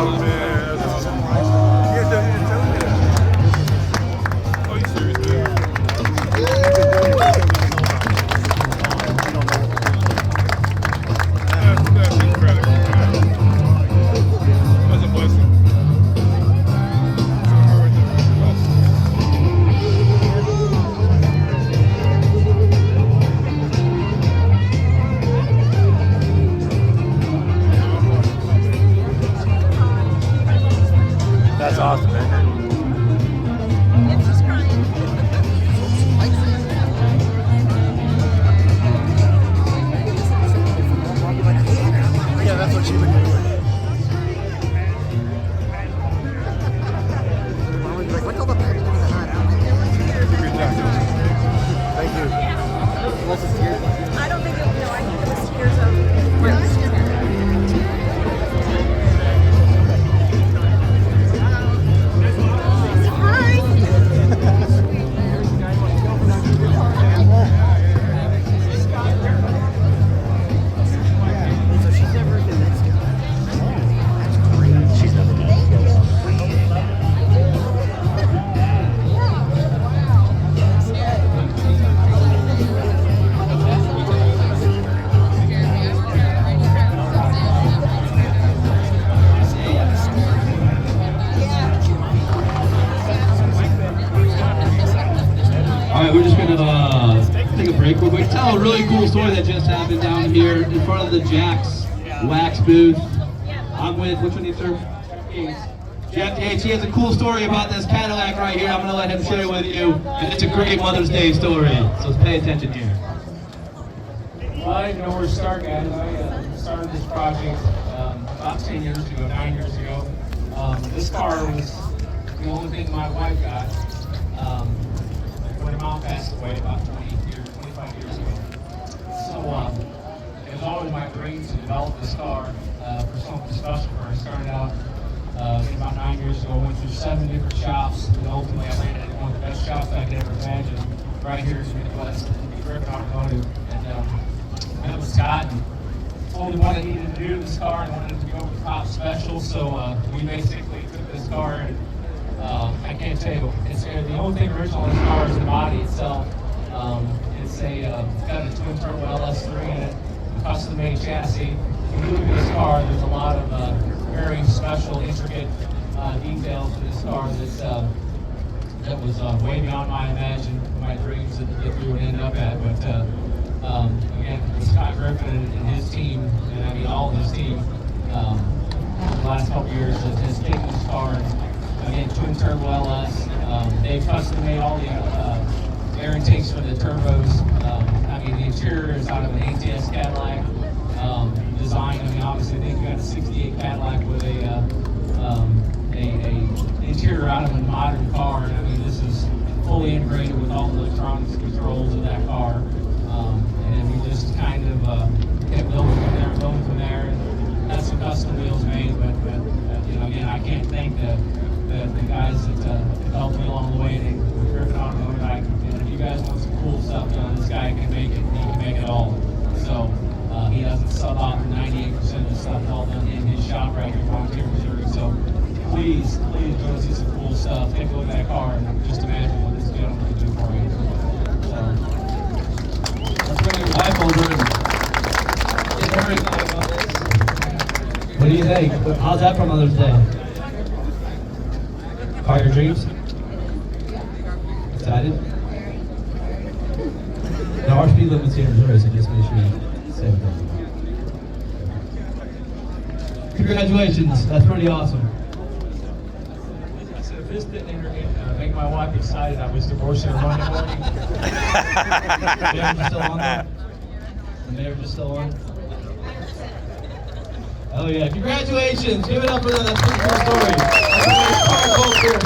problem, man. Oh, you serious, man? That's incredible, man. That's a blessing. That's awesome, man. Yeah, that's what she would do. Mom would be like, what's all the piping in the hot out? Thank you. What's the tears? I don't think it, no, I think it was tears of So she's never been Mexican. That's great. She's never been All right, we're just gonna take a break real quick. Tell a really cool story that just happened down here in front of the Jack's Wax booth. I'm with, which one is sir? Jeff Yates. He has a cool story about this Cadillac right here. I'm gonna let him share it with you, and it's a great Mother's Day story. So pay attention here. Well, I didn't know where to start, guys. I started this project about 10 years ago, 9 years ago. This car was the only thing my wife got when her mom passed away about 25 years ago. So it was always my dream to develop this car for something special for her. I started out about 9 years ago, went through 7 different shops, and ultimately I landed at one of the best shops I could ever imagine, right here in the Midwest, in Griffin Automotive. And met with Scott and told him what I needed to do to this car and wanted it to go with top special. So we basically took this car and I can't tell you, the only thing original in this car is the body itself. It's got a twin turbo LS3 in it, a custom made chassis. When you look at this car, there's a lot of very special, intricate details to this car that was way beyond my dreams that we would end up at. But again, Scott Griffin and his team, and I mean all of his team, the last couple of years has taken this car and again, twin turbo LS. They've custom made all the air intakes for the turbos. I mean, the interior is out of an ATS Cadillac design. I mean, obviously they've got a 68 Cadillac with a interior out of a modern car. And I mean, this is fully integrated with all the electronics controls of that car. And we just kind of kept building from there, and had some custom wheels made. But you know, again, I can't thank the guys that helped me along the way. With Griffin Automotive, and if you guys want some cool stuff done, this guy can make it. He can make it all. So he doesn't sub out for 98% of the stuff all done in his shop right here in Volunteer, Missouri. So please go see some cool stuff. Take a look at that car and just imagine what this gentleman can do for you. So Let's bring your wife over and get her excited about this. What do you think? How's that for Mother's Day? Car your dreams? Excited? There are speed limits here in Missouri, so just make sure you say it. Congratulations, that's pretty awesome. I said, if this didn't make my wife excited, I was divorcing her Monday morning. The mayor's still on there? The mayor's just still on? Oh yeah, congratulations! Give it up for them, that's a pretty cool story. That's a nice car culture.